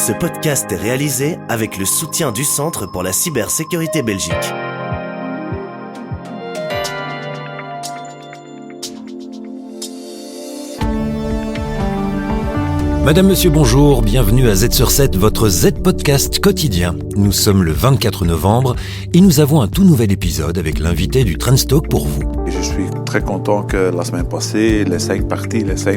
Ce podcast est réalisé avec le soutien du Centre pour la cybersécurité Belgique. Madame, Monsieur, bonjour, bienvenue à Z sur 7, votre Z-Podcast quotidien. Nous sommes le 24 novembre et nous avons un tout nouvel épisode avec l'invité du Trendstalk pour vous. Je suis très content que la semaine passée, les 5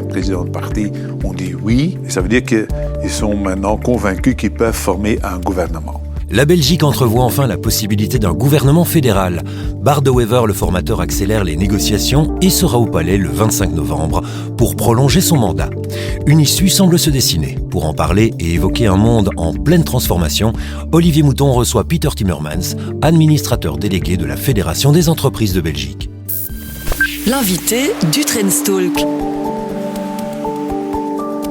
présidents de partis ont dit oui. Et ça veut dire qu'ils sont maintenant convaincus qu'ils peuvent former un gouvernement. La Belgique entrevoit enfin la possibilité d'un gouvernement fédéral. Bart De Wever, le formateur, accélère les négociations et sera au palais le 25 novembre pour prolonger son mandat. Une issue semble se dessiner. Pour en parler et évoquer un monde en pleine transformation, Olivier Mouton reçoit Peter Timmermans, administrateur délégué de la Fédération des entreprises de Belgique. L'invité du Trendstalk.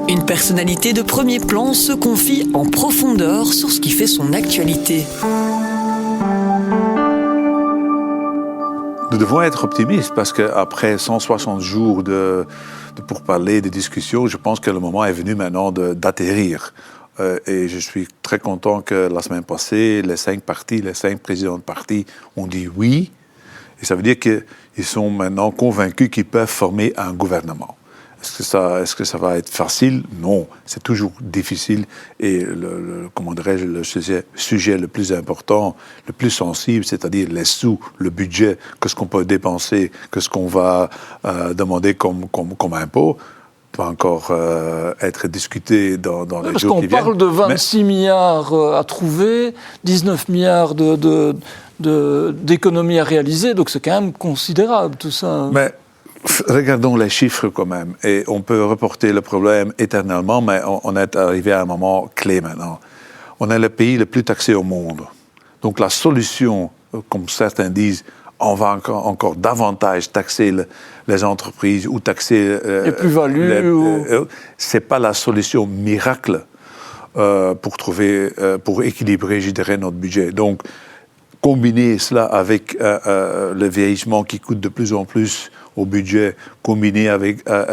Une personnalité de premier plan se confie en profondeur sur ce qui fait son actualité. Nous devons être optimistes parce qu'après 160 jours de pourparlers, de discussions, je pense que le moment est venu maintenant d'atterrir. Et je suis très content que la semaine passée, les 5 présidents de partis ont dit oui. Et ça veut dire qu'ils sont maintenant convaincus qu'ils peuvent former un gouvernement. Est-ce que ça va être facile? Non, c'est toujours difficile. Et le sujet le plus important, le plus sensible, c'est-à-dire les sous, le budget, qu'est-ce qu'on peut dépenser, qu'est-ce qu'on va demander comme impôt, doit encore être discuté dans les jours qui viennent. Parce qu'on parle de 26 milliards à trouver, 19 milliards d'économies à réaliser, donc c'est quand même considérable tout ça. Mais regardons les chiffres quand même, et on peut reporter le problème éternellement, mais on est arrivé à un moment clé maintenant. On est le pays le plus taxé au monde. Donc la solution, comme certains disent, on va encore davantage taxer les entreprises ou taxer les plus-values. C'est pas la solution miracle pour équilibrer, je dirais, notre budget. Donc combiner cela avec le vieillissement qui coûte de plus en plus au budget, combiné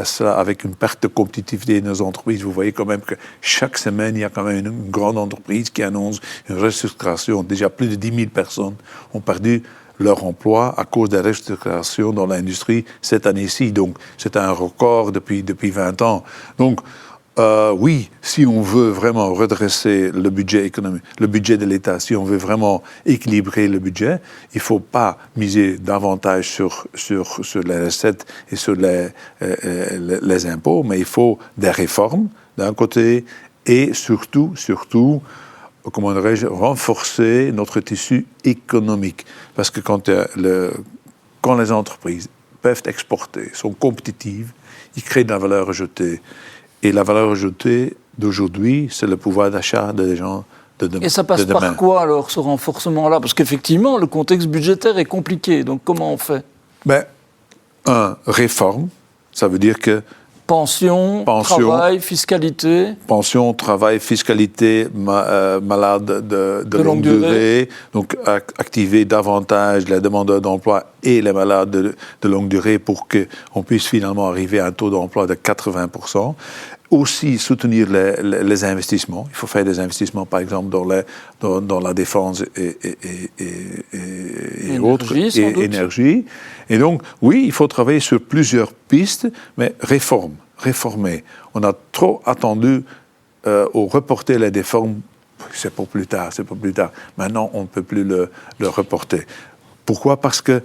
cela avec une perte de compétitivité de nos entreprises. Vous voyez quand même que chaque semaine, il y a quand même une grande entreprise qui annonce une restructuration. Déjà plus de 10 000 personnes ont perdu leur emploi à cause des restructurations dans l'industrie cette année-ci. Donc, c'est un record depuis 20 ans. Donc, oui, si on veut vraiment redresser le budget économique, le budget de l'État, si on veut vraiment équilibrer le budget, il ne faut pas miser davantage sur les recettes et sur les impôts, mais il faut des réformes d'un côté et surtout, comment dirais-je, renforcer notre tissu économique. Parce que quand les entreprises peuvent exporter, sont compétitives, ils créent de la valeur ajoutée. Et la valeur ajoutée d'aujourd'hui, c'est le pouvoir d'achat des gens de demain. Et ça passe par quoi alors, ce renforcement-là? Parce qu'effectivement, le contexte budgétaire est compliqué. Donc comment on fait? Réforme, ça veut dire que Pension, travail, fiscalité. Pension, travail, fiscalité, malades de longue durée. Donc, activer davantage les demandeurs d'emploi et les malades de longue durée pour qu'on puisse finalement arriver à un taux d'emploi de 80%. Aussi soutenir les investissements. Il faut faire des investissements, par exemple, dans la défense et autres, et énergie. Et donc, oui, il faut travailler sur plusieurs pistes, mais réformer. On a trop attendu au reporter les réformes. C'est pour plus tard. Maintenant, on ne peut plus le reporter. Pourquoi? Parce que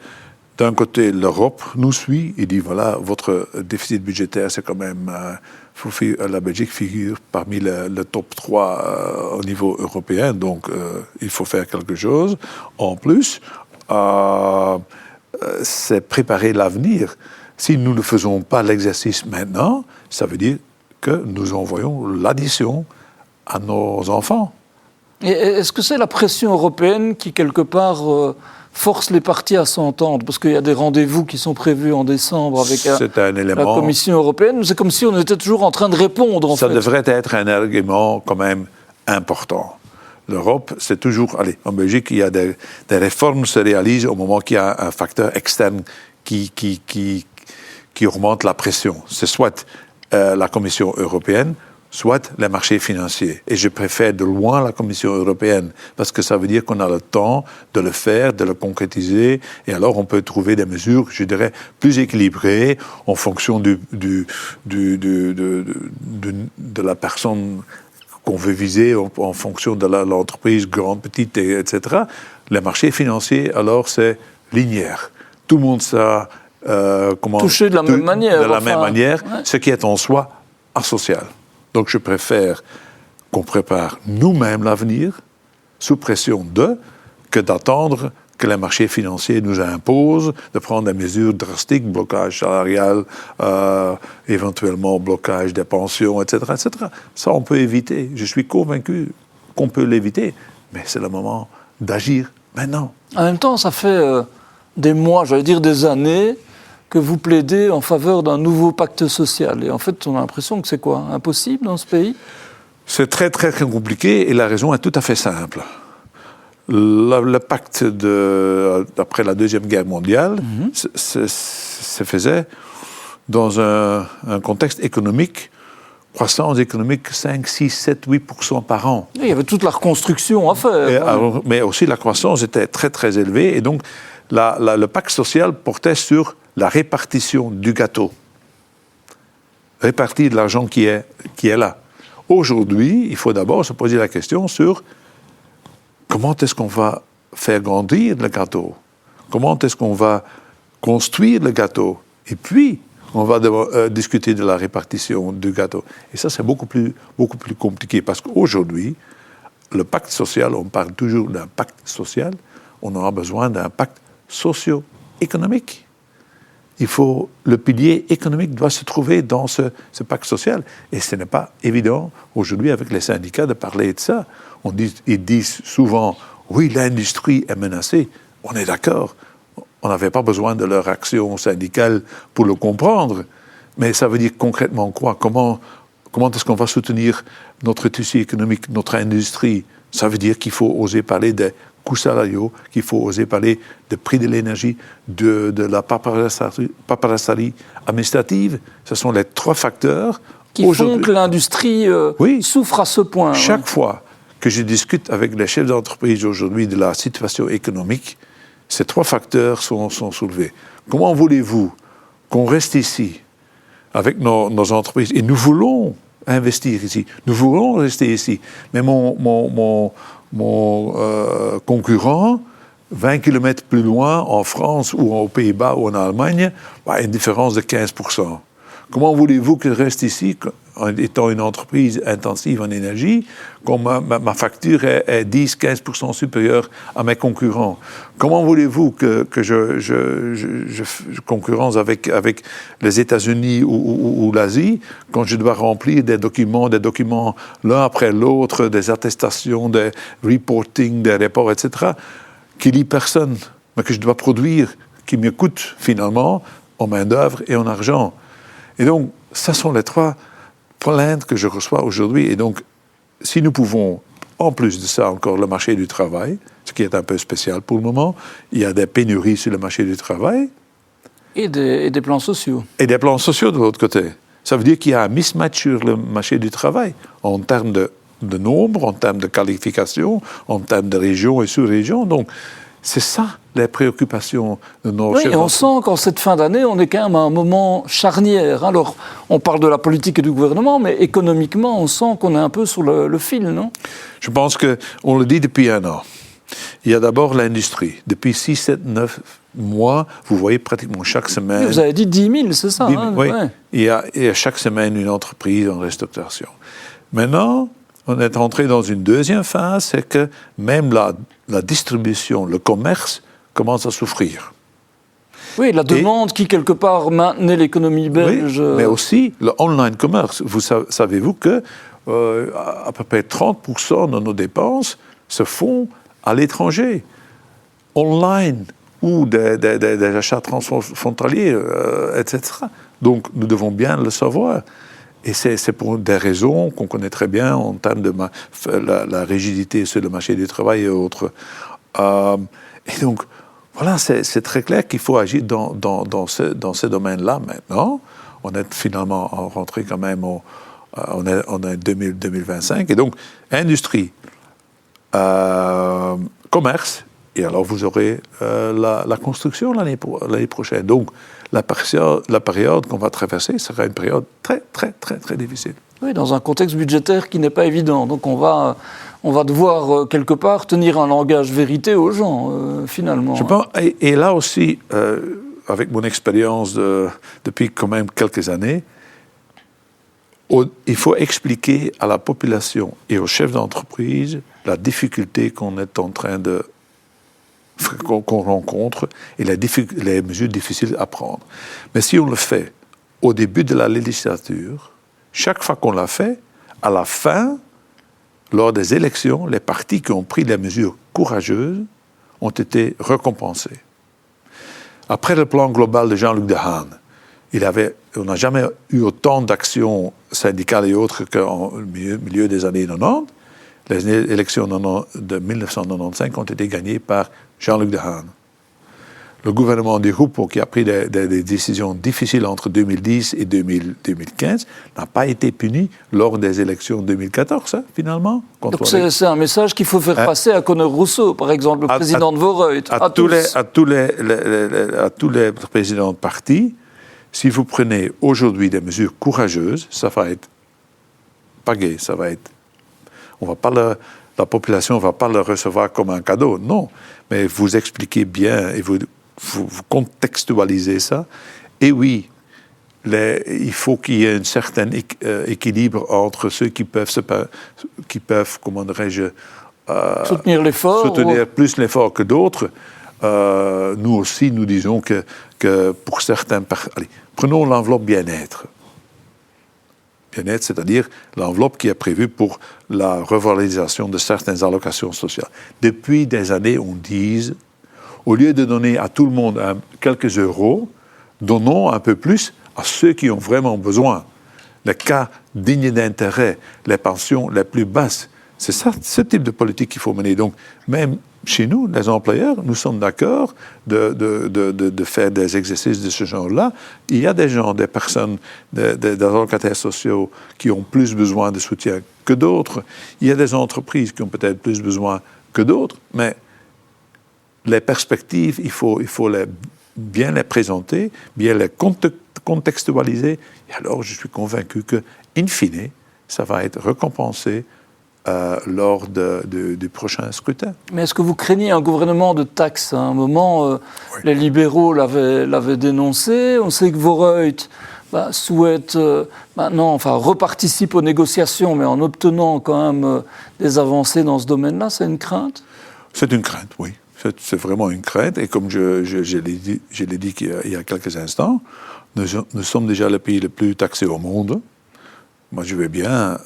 d'un côté, l'Europe nous suit et dit, voilà, votre déficit budgétaire, c'est quand même... la Belgique figure parmi le top 3 au niveau européen, donc il faut faire quelque chose. En plus, c'est préparer l'avenir. Si nous ne faisons pas l'exercice maintenant, ça veut dire que nous envoyons l'addition à nos enfants. Et est-ce que c'est la pression européenne qui, quelque part, force les partis à s'entendre? Parce qu'il y a des rendez-vous qui sont prévus en décembre avec la Commission européenne. C'est comme si on était toujours en train de répondre, en fait. Ça devrait être un argument quand même important. L'Europe, c'est toujours... Allez, en Belgique, il y a des réformes se réalisent au moment qu'il y a un facteur externe qui augmente la pression. C'est soit la Commission européenne, soit les marchés financiers. Et je préfère de loin la Commission européenne, parce que ça veut dire qu'on a le temps de le faire, de le concrétiser, et alors on peut trouver des mesures, je dirais, plus équilibrées en fonction de la personne qu'on veut viser, en fonction de l'entreprise grande, petite, etc. Les marchés financiers, alors, c'est linéaire. Tout le monde sera touché de la même manière. De la même manière, ce qui est en soi asocial. Donc je préfère qu'on prépare nous-mêmes l'avenir, sous pression que d'attendre que les marchés financiers nous imposent de prendre des mesures drastiques, blocage salarial, éventuellement blocage des pensions, etc., etc. Ça, on peut éviter. Je suis convaincu qu'on peut l'éviter, mais c'est le moment d'agir maintenant. En même temps, ça fait des mois, j'allais dire des années, que vous plaidez en faveur d'un nouveau pacte social. Et en fait, on a l'impression que c'est quoi? Impossible dans ce pays? C'est très, très, très compliqué et la raison est tout à fait simple. Le pacte après la Deuxième Guerre mondiale se faisait dans un contexte économique, croissance économique 5, 6, 7, 8% par an. Il y avait toute la reconstruction à faire. Mais aussi la croissance était très, très élevée et donc le pacte social portait sur la répartition du gâteau. Répartir de l'argent qui est là. Aujourd'hui, il faut d'abord se poser la question sur comment est-ce qu'on va faire grandir le gâteau? Comment est-ce qu'on va construire le gâteau? Et puis, on va devoir discuter de la répartition du gâteau. Et ça, c'est beaucoup plus compliqué parce qu'aujourd'hui, le pacte social, on parle toujours d'un pacte social, on aura besoin d'un pacte socio-économique. Le pilier économique doit se trouver dans ce pacte social. Et ce n'est pas évident aujourd'hui avec les syndicats de parler de ça. Ils disent souvent, oui, l'industrie est menacée. On est d'accord. On n'avait pas besoin de leur action syndicale pour le comprendre. Mais ça veut dire concrètement quoi? Comment est-ce qu'on va soutenir notre tissu économique, notre industrie? Ça veut dire qu'il faut oser parler des coûts salariaux, qu'il faut oser parler du prix de l'énergie, de la paperasserie administrative. Ce sont les 3 facteurs qui font que l'industrie souffre à ce point. Chaque fois que je discute avec les chefs d'entreprise aujourd'hui de la situation économique, ces 3 facteurs sont soulevés. Comment voulez-vous qu'on reste ici avec nos entreprises? Et nous voulons investir ici, nous voulons rester ici. Mais mon concurrent, 20 km plus loin, en France ou aux Pays-Bas ou en Allemagne, a une différence de 15%. Comment voulez-vous que je reste ici, en étant une entreprise intensive en énergie, quand ma facture est 10-15% supérieure à mes concurrents? Comment voulez-vous que je concurrence avec les États-Unis ou l'Asie, quand je dois remplir des documents l'un après l'autre, des attestations, des reporting, des rapports, etc., qui lit personne, mais que je dois produire, qui me coûte finalement en main-d'œuvre et en argent? Et donc, ça sont les 3 plaintes que je reçois aujourd'hui. Et donc, si nous pouvons, en plus de ça, encore le marché du travail, ce qui est un peu spécial pour le moment, il y a des pénuries sur le marché du travail. Et des plans sociaux. Et des plans sociaux de l'autre côté. Ça veut dire qu'il y a un mismatch sur le marché du travail, en termes de nombre, en termes de qualification, en termes de région et sous-région. Donc, c'est ça, les préoccupations de nos chefs. Oui, et on sent qu'en cette fin d'année, on est quand même à un moment charnière. Alors, on parle de la politique et du gouvernement, mais économiquement, on sent qu'on est un peu sur le fil, non? Je pense qu'on le dit depuis 1 an. Il y a d'abord l'industrie. Depuis 6, 7, 9 mois, vous voyez pratiquement chaque semaine... Oui, vous avez dit 10 000, c'est ça? 10 000, oui. Ouais. Il y a chaque semaine une entreprise en restauration. Maintenant, on est entré dans une deuxième phase, c'est que même la distribution, le commerce, commence à souffrir. Oui, la demande qui, quelque part, maintenait l'économie belge. Oui, mais aussi le online commerce. Savez-vous que à peu près 30% de nos dépenses se font à l'étranger, online, ou des achats transfrontaliers, etc. Donc, nous devons bien le savoir. Et c'est pour des raisons qu'on connaît très bien en termes de la rigidité sur le marché du travail et autres. Et donc, voilà, c'est très clair qu'il faut agir dans ce domaine-là maintenant. On est finalement rentré quand même On est 2025. Et donc, industrie, commerce, et alors vous aurez la construction l'année prochaine. Donc, la période qu'on va traverser sera une période très, très, très, très difficile. Oui, dans un contexte budgétaire qui n'est pas évident. Donc, on va devoir, quelque part, tenir un langage vérité aux gens, finalement. Je pense, et là aussi, avec mon expérience depuis quand même quelques années, il faut expliquer à la population et aux chefs d'entreprise la difficulté qu'on rencontre et les mesures difficiles à prendre. Mais si on le fait au début de la législature, chaque fois qu'on l'a fait, à la fin, lors des élections, les partis qui ont pris des mesures courageuses ont été récompensés. Après le plan global de Jean-Luc Dehaene, on n'a jamais eu autant d'actions syndicales et autres qu'au milieu des années 90. Les élections de 1995 ont été gagnées par Jean-Luc Dehaene. Le gouvernement du Rupo, qui a pris des décisions difficiles entre 2010 et 2015, n'a pas été puni lors des élections de 2014, finalement. Donc c'est un message qu'il faut faire passer à Conor Rousseau, par exemple, le président de Vorreut. À tous les présidents de partis, si vous prenez aujourd'hui des mesures courageuses, ça va être pas gai, ça va être... la population ne va pas le recevoir comme un cadeau, non. Mais vous expliquez bien et vous contextualisez ça. Et oui, il faut qu'il y ait un certain équilibre entre ceux qui peuvent comment dirais-je, soutenir l'effort. Soutenir plus l'effort que d'autres. Nous aussi, nous disons que pour certains... Allez, prenons l'enveloppe bien-être. Bien-être, c'est-à-dire l'enveloppe qui est prévue pour la revalorisation de certaines allocations sociales. Depuis des années, on dit, au lieu de donner à tout le monde quelques euros, donnons un peu plus à ceux qui ont vraiment besoin. Les cas dignes d'intérêt, les pensions les plus basses, c'est ça, ce type de politique qu'il faut mener. Donc, même chez nous, les employeurs, nous sommes d'accord de faire des exercices de ce genre-là. Il y a des gens, des personnes, des allocataires sociaux qui ont plus besoin de soutien que d'autres. Il y a des entreprises qui ont peut-être plus besoin que d'autres, mais les perspectives, il faut bien les présenter, bien les contextualiser. Et alors, je suis convaincu que, in fine, ça va être récompensé lors du prochain scrutin. Mais est-ce que vous craignez un gouvernement de taxes? À un moment, oui. Les libéraux l'avaient dénoncé. On sait que Vorreut souhaite maintenant, reparticipe aux négociations, mais en obtenant quand même des avancées dans ce domaine-là. C'est une crainte? C'est une crainte, oui. C'est vraiment une crainte. Et comme je l'ai dit il y a quelques instants, nous sommes déjà le pays le plus taxé au monde. Moi, je veux bien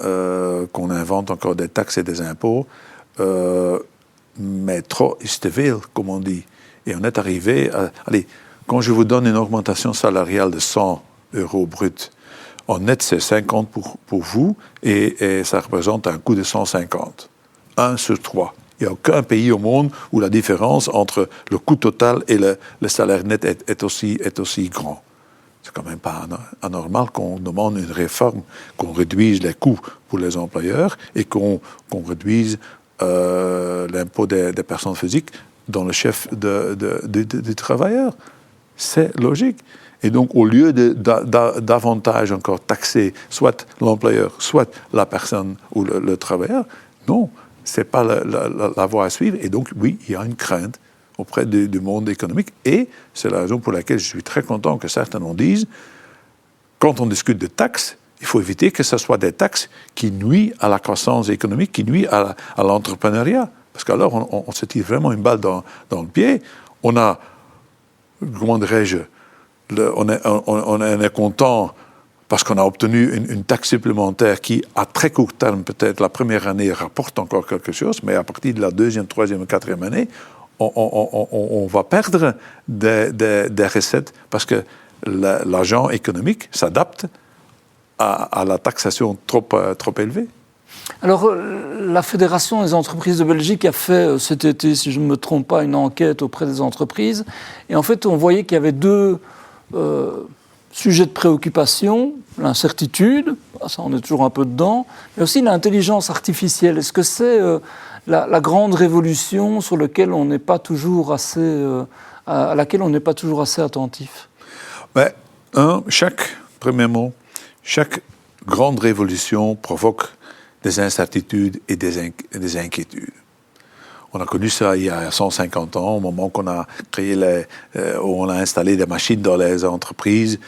qu'on invente encore des taxes et des impôts, mais trop is te veel, comme on dit. Et on est arrivé à... Allez, quand je vous donne une augmentation salariale de 100 € brut, en net, c'est 50 pour vous, et ça représente un coût de 150. 1 sur 3. Il n'y a aucun pays au monde où la différence entre le coût total et le salaire net est aussi grand. C'est quand même pas anormal qu'on demande une réforme, qu'on réduise les coûts pour les employeurs et qu'on réduise l'impôt des personnes physiques dans le chef des travailleurs. C'est logique. Et donc, au lieu davantage encore taxer soit l'employeur, soit la personne ou le travailleur, non, ce n'est pas la voie à suivre. Et donc, oui, il y a une crainte auprès du monde économique. Et c'est la raison pour laquelle je suis très content que certains en disent, quand on discute de taxes, il faut éviter que ce soit des taxes qui nuisent à la croissance économique, qui nuisent à l'entrepreneuriat. Parce qu'alors, on se tire vraiment une balle dans le pied. On a, comment dirais-je, on est content parce qu'on a obtenu une taxe supplémentaire qui, à très court terme, peut-être la première année, rapporte encore quelque chose, mais à partir de la deuxième, troisième et quatrième année, on va perdre des recettes parce que l'agent économique s'adapte à la taxation trop élevée. Alors, la Fédération des entreprises de Belgique a fait cet été, si je ne me trompe pas, une enquête auprès des entreprises. Et en fait, on voyait qu'il y avait deux sujet de préoccupation, l'incertitude, ça on est toujours un peu dedans, mais aussi l'intelligence artificielle. Est-ce que c'est la grande révolution sur laquelle on n'est pas toujours assez, à laquelle on n'est pas toujours assez attentif? Premièrement, chaque grande révolution provoque des incertitudes et des inquiétudes. On a connu ça il y a 150 ans, au moment qu'on a créé où on a installé des machines dans les entreprises.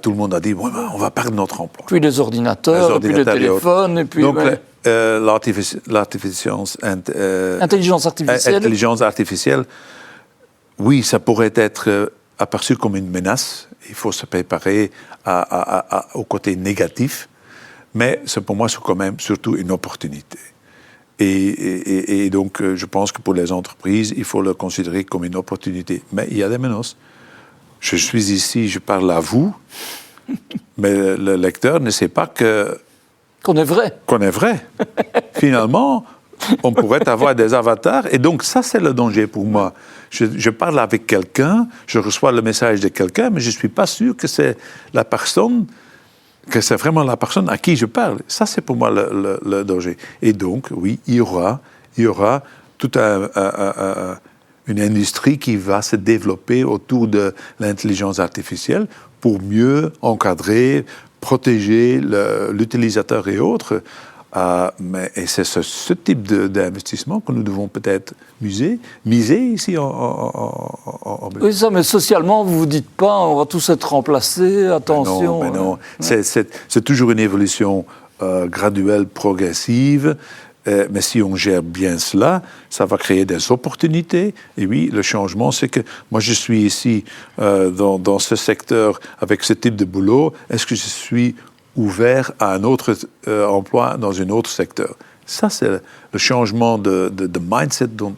Tout le monde a dit on va perdre notre emploi. Puis les ordinateurs, puis les téléphones, et puis donc l'intelligence artificielle, oui, ça pourrait être aperçu comme une menace. Il faut se préparer au côté négatif, mais pour moi, c'est quand même surtout une opportunité. Et donc, je pense que pour les entreprises, il faut le considérer comme une opportunité. Mais il y a des menaces. Je suis ici, je parle à vous, mais le lecteur ne sait pas qu'on est vrai. Qu'on est vrai. Finalement, on pourrait avoir des avatars. Et donc, ça, c'est le danger pour moi. Je parle avec quelqu'un, je reçois le message de quelqu'un, mais je ne suis pas sûr que c'est la personne... que c'est vraiment la personne à qui je parle. Ça, c'est pour moi le danger. Et donc, oui, il y aura toute une industrie qui va se développer autour de l'intelligence artificielle pour mieux encadrer, protéger l'utilisateur et autres. Et c'est ce type d'investissement que nous devons peut-être miser ici en Belgique. Oui, ça, mais socialement, vous ne vous dites pas, on va tous être remplacés, attention. Mais non. C'est toujours une évolution graduelle, progressive, mais si on gère bien cela, ça va créer des opportunités. Et oui, le changement, c'est que moi, je suis ici dans ce secteur avec ce type de boulot. Est-ce que je suis ouvert à un autre emploi dans un autre secteur? Ça, c'est le changement de mindset dont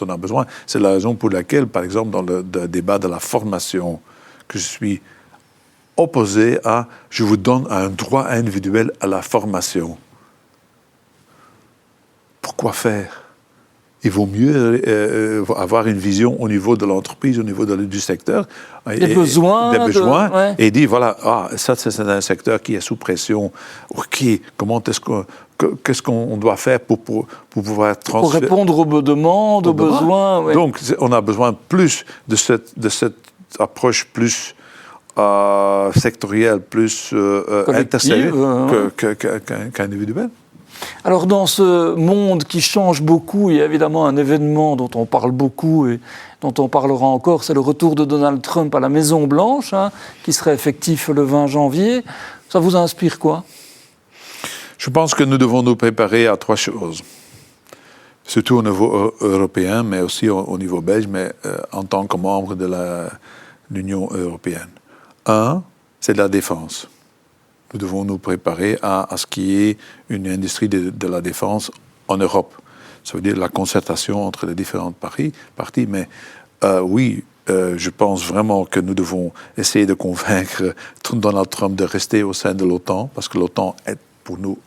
on a besoin. C'est la raison pour laquelle, par exemple, dans le débat de la formation, que je suis opposé à « je vous donne un droit individuel à la formation ». Pourquoi faire? Il vaut mieux avoir une vision au niveau de l'entreprise, au niveau du secteur. Des besoins. Ouais. Et dire, voilà, ça c'est un secteur qui est sous pression. OK, qu'est-ce qu'on doit faire pour pouvoir transférer? Pour répondre aux demandes, aux besoins. Ouais. Donc, on a besoin plus de cette approche plus sectorielle, plus intersérie qu'individuelle. Alors dans ce monde qui change beaucoup, il y a évidemment un événement dont on parle beaucoup et dont on parlera encore, c'est le retour de Donald Trump à la Maison-Blanche, qui serait effectif le 20 janvier. Ça vous inspire quoi? Je pense que nous devons nous préparer à 3 choses. Surtout au niveau européen, mais aussi au niveau belge, mais en tant que membre de l'Union européenne. 1, c'est la défense. Nous devons nous préparer à ce qu'il y ait une industrie de la défense en Europe. Ça veut dire la concertation entre les différentes parties. Mais oui, je pense vraiment que nous devons essayer de convaincre Donald Trump de rester au sein de l'OTAN, parce que l'OTAN est pour nous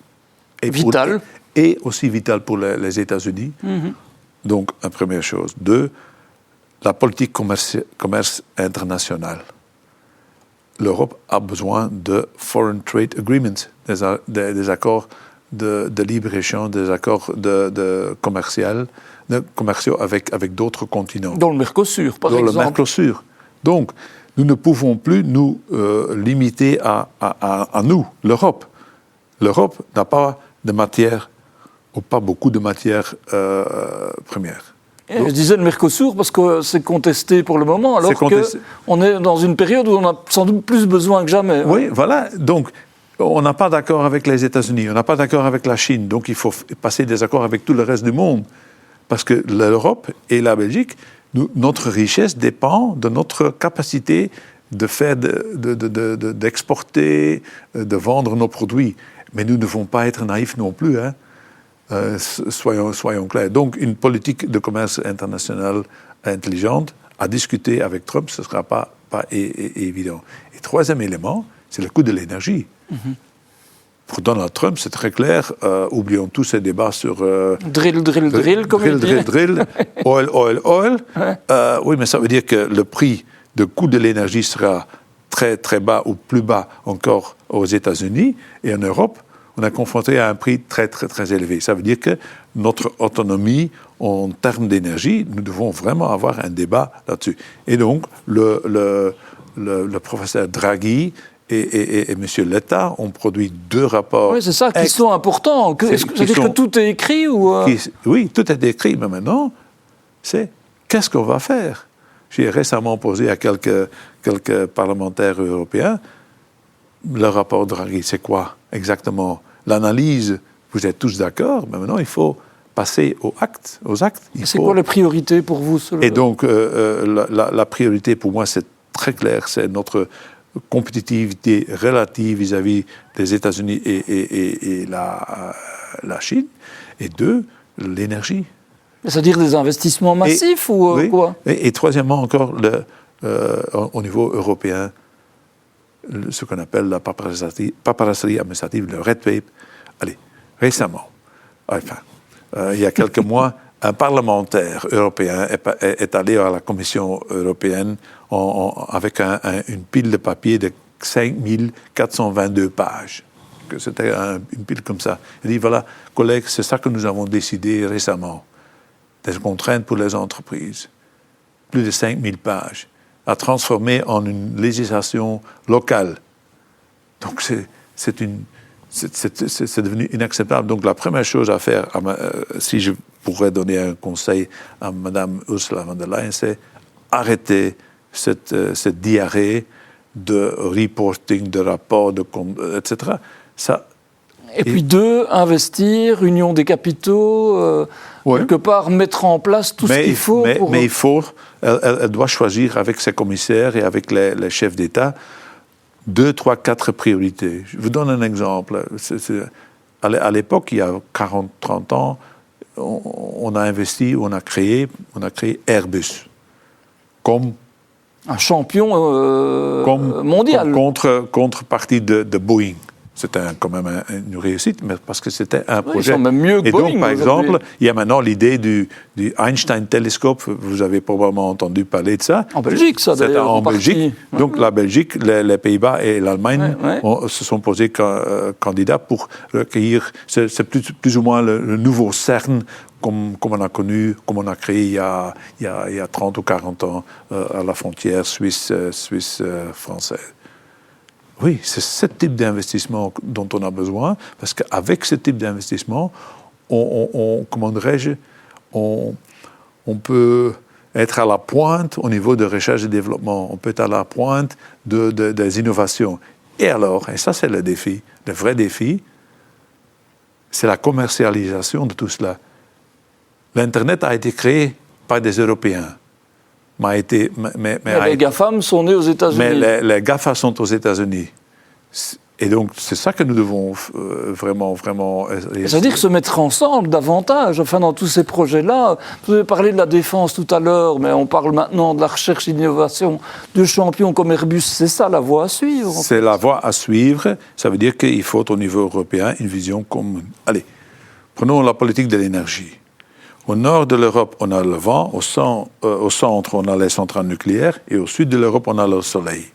vital. Et aussi vital pour les États-Unis. Mm-hmm. Donc, une première chose. 2, la politique commerce international. L'Europe a besoin de Foreign Trade Agreements, des accords de libre-échange, des accords commerciaux avec d'autres continents. Dans le Mercosur, par exemple. Dans le Mercosur. Donc, nous ne pouvons plus nous limiter à nous, l'Europe. L'Europe n'a pas de matière, ou pas beaucoup de matières premières. Je disais le Mercosur parce que c'est contesté pour le moment, alors qu'on est dans une période où on a sans doute plus besoin que jamais. Oui, voilà. Donc, on n'a pas d'accord avec les États-Unis, on n'a pas d'accord avec la Chine, donc il faut passer des accords avec tout le reste du monde. Parce que l'Europe et la Belgique, notre richesse dépend de notre capacité de faire, d'exporter, de vendre nos produits. Mais nous ne devons pas être naïfs non plus, hein. Soyons clairs. Donc, une politique de commerce international intelligente, à discuter avec Trump, ce ne sera pas évident. Et 3e élément, c'est le coût de l'énergie. Mm-hmm. Pour Donald Trump, c'est très clair. Oublions tous ces débats sur... drill, comme il dit. Drill, oil. Ouais. Oui, mais ça veut dire que le prix de coût de l'énergie sera très, très bas ou plus bas encore aux États-Unis. Et en Europe, on est confronté à un prix très, très, très élevé. Ça veut dire que notre autonomie en termes d'énergie, nous devons vraiment avoir un débat là-dessus. Et donc, le professeur Draghi et M. Letta ont produit 2 rapports. Oui, c'est ça, qui sont importants. C'est-à-dire que tout est écrit ou Oui, tout est écrit, mais maintenant, c'est qu'est-ce qu'on va faire? J'ai récemment posé à quelques parlementaires européens, le rapport Draghi, c'est quoi exactement? L'analyse, vous êtes tous d'accord, mais maintenant, il faut passer aux actes. C'est quoi les priorités pour vous? Et donc, la priorité pour moi, c'est très clair, c'est notre compétitivité relative vis-à-vis des États-Unis et la Chine. Et 2, l'énergie. C'est-à-dire des investissements massifs ou quoi? Et troisièmement, encore, au niveau européen, ce qu'on appelle la paperasserie administrative, le red tape. Allez, récemment, il y a quelques mois, un parlementaire européen est allé à la Commission européenne avec une pile de papier de 5422 pages. C'était une pile comme ça. Il dit, voilà, collègues, c'est ça que nous avons décidé récemment. Des contraintes pour les entreprises. Plus de 5000 pages. À transformer en une législation locale. Donc c'est devenu inacceptable. Donc la première chose à faire, si je pourrais donner un conseil à Mme Ursula von der Leyen, c'est arrêter cette diarrhée de reporting, de rapports, etc. Et puis 2, investir, union des capitaux, quelque part mettre en place tout ce qu'il faut. Mais elle doit choisir avec ses commissaires et avec les chefs d'État 2, 3, 4 priorités. Je vous donne un exemple. À l'époque, il y a 40-30 ans, on a investi, on a créé Airbus comme un champion mondial. Contrepartie de Boeing. C'était quand même une réussite, mais parce que c'était un projet. Ils sont même mieux que Boeing. Et donc, par exemple, il y a maintenant l'idée du Einstein Telescope. Vous avez probablement entendu parler de ça. En Belgique, ça, d'ailleurs. C'était en Belgique. Donc, la Belgique, les Pays-Bas et l'Allemagne se sont posés candidats pour recueillir. C'est plus ou moins le nouveau CERN, comme on a connu, comme on a créé il y a 30 ou 40 ans à la frontière suisse-française. Oui, c'est ce type d'investissement dont on a besoin, parce qu'avec ce type d'investissement, comment dirais-je, on peut être à la pointe au niveau de recherche et développement, on peut être à la pointe des innovations. Et alors, et ça c'est le défi, le vrai défi, c'est la commercialisation de tout cela. L'Internet a été créé par des Européens. Les GAFAM sont nés aux États-Unis. Mais les GAFA sont aux États-Unis. Et donc, c'est ça que nous devons vraiment... C'est-à-dire que se mettre ensemble davantage, dans tous ces projets-là. Vous avez parlé de la défense tout à l'heure, mais on parle maintenant de la recherche et d'innovation de champions comme Airbus. C'est ça la voie à suivre? C'est la voie à suivre. Ça veut dire qu'il faut, au niveau européen, une vision commune. Allez, prenons la politique de l'énergie. Au nord de l'Europe, on a le vent, au centre, on a les centrales nucléaires, et au sud de l'Europe, on a le soleil.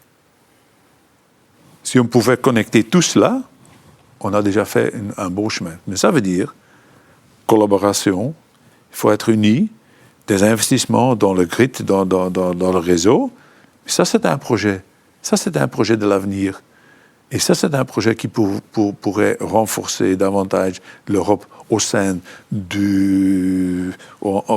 Si on pouvait connecter tout cela, on a déjà fait un beau chemin. Mais ça veut dire collaboration, il faut être unis, des investissements dans le grid, dans le réseau. Mais ça, c'est un projet. Ça, c'est un projet de l'avenir. Et ça, c'est un projet qui pourrait renforcer davantage l'Europe au sein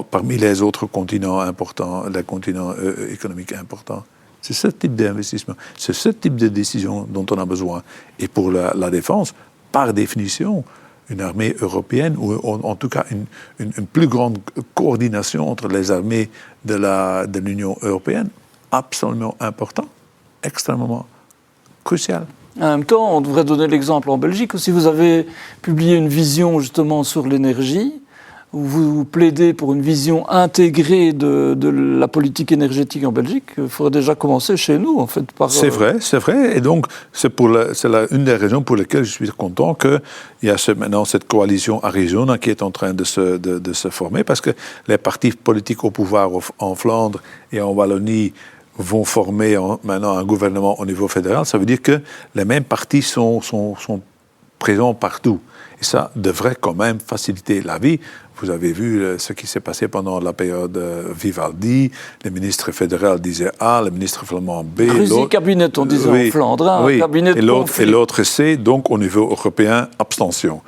parmi les autres continents importants, les continents économiques importants. C'est ce type d'investissement, c'est ce type de décision dont on a besoin. Et pour la défense, par définition, une armée européenne, ou en tout cas une plus grande coordination entre les armées de l'Union européenne, absolument important, extrêmement crucial. En même temps, on devrait donner l'exemple en Belgique. Si vous avez publié une vision justement sur l'énergie, où vous plaidez pour une vision intégrée de la politique énergétique en Belgique, il faudrait déjà commencer chez nous, en fait. C'est vrai. Et donc, c'est une des raisons pour lesquelles je suis content qu'il y a maintenant cette coalition Arizona qui est en train de se former, parce que les partis politiques au pouvoir en Flandre et en Wallonie vont former maintenant un gouvernement au niveau fédéral, ça veut dire que les mêmes partis sont présents partout. Et ça devrait quand même faciliter la vie. Vous avez vu ce qui s'est passé pendant la période Vivaldi. Le ministre fédéral disait A, le ministre flamand B. Russie cabinet, on disait en Flandre. Oui, cabinet et l'autre C. Donc, au niveau européen, abstention.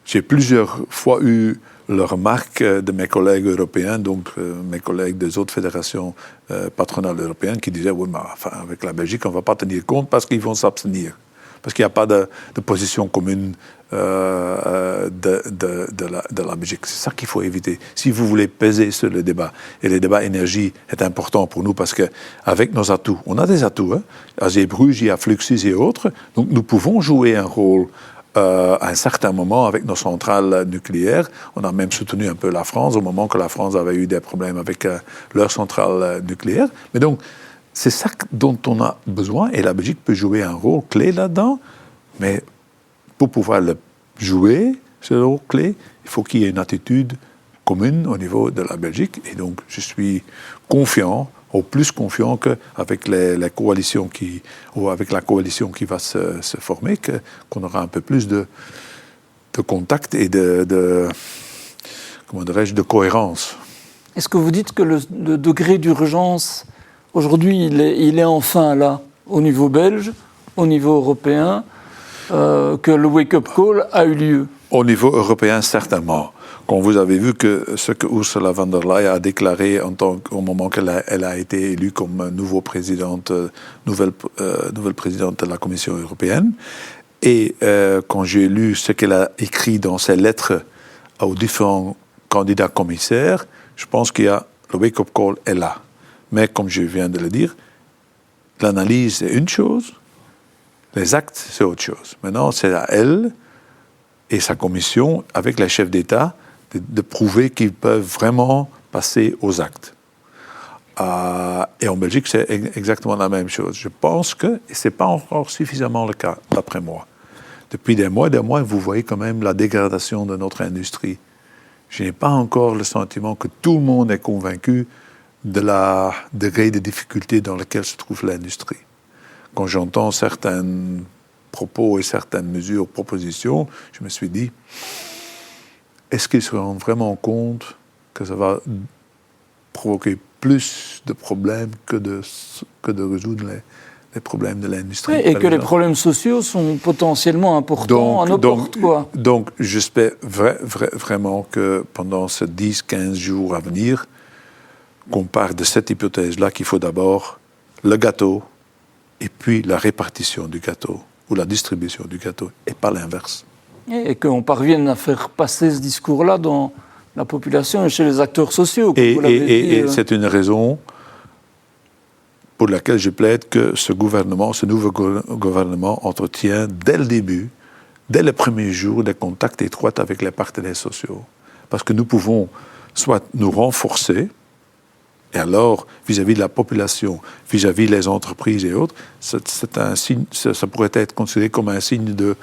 J'ai plusieurs fois eu la remarque de mes collègues européens, donc mes collègues des autres fédérations patronales européennes, qui disaient oui, mais enfin, avec la Belgique, on ne va pas tenir compte parce qu'ils vont s'abstenir. Parce qu'il n'y a pas de position commune de la Belgique. C'est ça qu'il faut éviter. Si vous voulez peser sur le débat, et le débat énergie est important pour nous parce qu'avec nos atouts, on a des atouts, à Zeebrugge, il y a Fluxys et autres, donc nous pouvons jouer un rôle à un certain moment avec nos centrales nucléaires. On a même soutenu un peu la France au moment que la France avait eu des problèmes avec leurs centrales nucléaires. Mais donc, c'est ça dont on a besoin et la Belgique peut jouer un rôle clé là-dedans. Mais pour pouvoir le jouer, ce rôle clé, il faut qu'il y ait une attitude commune au niveau de la Belgique. Et donc, je suis confiant, au plus confiant qu'avec les coalitions ou avec la coalition qui va se former, qu'on aura un peu plus de contact et de cohérence. Est-ce que vous dites que le degré d'urgence, aujourd'hui, il est enfin là, au niveau belge, au niveau européen, que le wake-up call a eu lieu? Au niveau européen, certainement. Quand vous avez vu que ce que Ursula von der Leyen a déclaré au moment qu'elle a été élue comme nouvelle présidente de la Commission européenne, et quand j'ai lu ce qu'elle a écrit dans ses lettres aux différents candidats commissaires, je pense qu'il y a le wake-up call est là. Mais comme je viens de le dire, l'analyse c'est une chose, les actes c'est autre chose. Maintenant, c'est à elle et sa commission, avec les chefs d'État, de prouver qu'ils peuvent vraiment passer aux actes. Et en Belgique, c'est exactement la même chose. Je pense que ce n'est pas encore suffisamment le cas, d'après moi. Depuis des mois, vous voyez quand même la dégradation de notre industrie. Je n'ai pas encore le sentiment que tout le monde est convaincu de la degré de difficulté dans lequel se trouve l'industrie. Quand j'entends certains propos et certaines mesures, propositions, je me suis dit, est-ce qu'ils se rendent vraiment compte que ça va provoquer plus de problèmes que de résoudre les problèmes de l'industrie? Oui, et que les problèmes sociaux sont potentiellement importants à nos portes, quoi. Donc, j'espère vraiment que pendant ces 10-15 jours à venir, qu'on part de cette hypothèse-là qu'il faut d'abord le gâteau et puis la répartition du gâteau ou la distribution du gâteau et pas l'inverse. Et qu'on parvienne à faire passer ce discours-là dans la population et chez les acteurs sociaux. Et c'est une raison pour laquelle je plaide que ce nouveau gouvernement entretient dès le début, dès le premier jour, des contacts étroits avec les partenaires sociaux. Parce que nous pouvons soit nous renforcer, et alors, vis-à-vis de la population, vis-à-vis des entreprises et autres, c'est un signe, ça pourrait être considéré comme un signe de...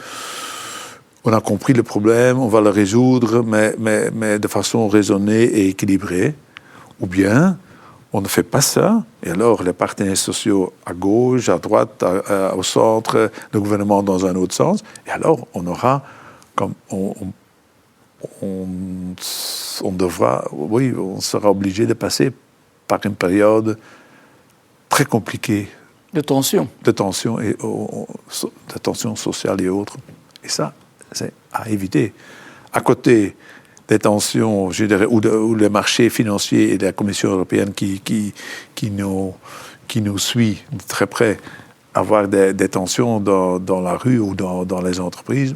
On a compris le problème, on va le résoudre, mais de façon raisonnée et équilibrée. Ou bien, on ne fait pas ça, et alors les partenaires sociaux à gauche, à droite, au centre, le gouvernement dans un autre sens, et alors on aura, comme on sera obligé de passer par une période très compliquée. De tension. De tension sociale et autres. Et ça, c'est à éviter. À côté des tensions, je dirais, où les marchés financiers et la Commission européenne qui nous suit de très près, avoir des tensions dans la rue ou dans les entreprises,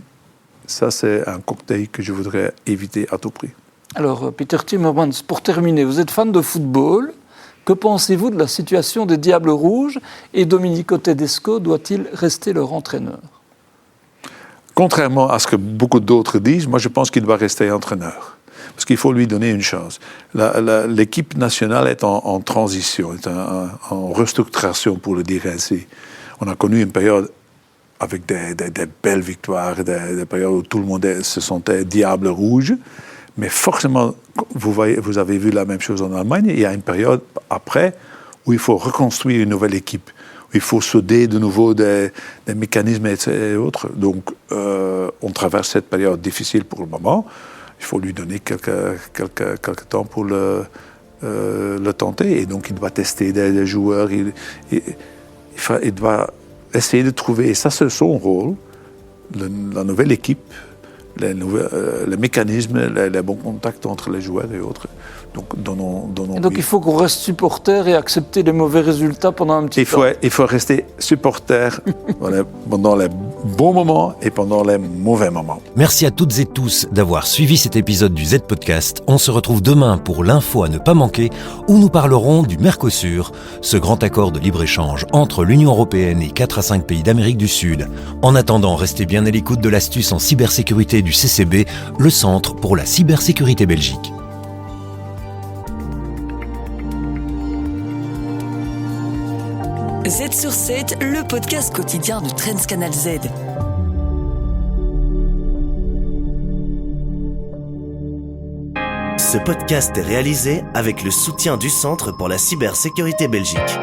ça c'est un cocktail que je voudrais éviter à tout prix. Alors, Peter Timmermans, pour terminer, vous êtes fan de football. Que pensez-vous de la situation des Diables Rouges et Domenico Tedesco doit-il rester leur entraîneur? Contrairement à ce que beaucoup d'autres disent, moi je pense qu'il doit rester entraîneur. Parce qu'il faut lui donner une chance. L'équipe nationale est en transition, est en restructuration pour le dire ainsi. On a connu une période avec des belles victoires, des périodes où tout le monde se sentait Diable Rouge. Mais forcément, vous avez vu la même chose en Allemagne, il y a une période après où il faut reconstruire une nouvelle équipe, où il faut souder de nouveau des mécanismes et autres. Donc, on traverse cette période difficile pour le moment. Il faut lui donner quelques temps pour le tenter. Et donc, il doit tester des joueurs. Il doit essayer de trouver, et ça c'est son rôle, la nouvelle équipe, les mécanismes, les bons contacts entre les joueurs et autres. Donc il faut qu'on reste supporter et accepter les mauvais résultats pendant un petit temps. Il faut rester supporter pendant les bons moments et pendant les mauvais moments. Merci à toutes et tous d'avoir suivi cet épisode du Z-Podcast. On se retrouve demain pour l'info à ne pas manquer, où nous parlerons du Mercosur, ce grand accord de libre-échange entre l'Union européenne et 4 à 5 pays d'Amérique du Sud. En attendant, restez bien à l'écoute de l'astuce en cybersécurité du CCB, le Centre pour la cybersécurité Belgique. Z sur 7, le podcast quotidien de Trends Canal Z. Ce podcast est réalisé avec le soutien du Centre pour la cybersécurité Belgique.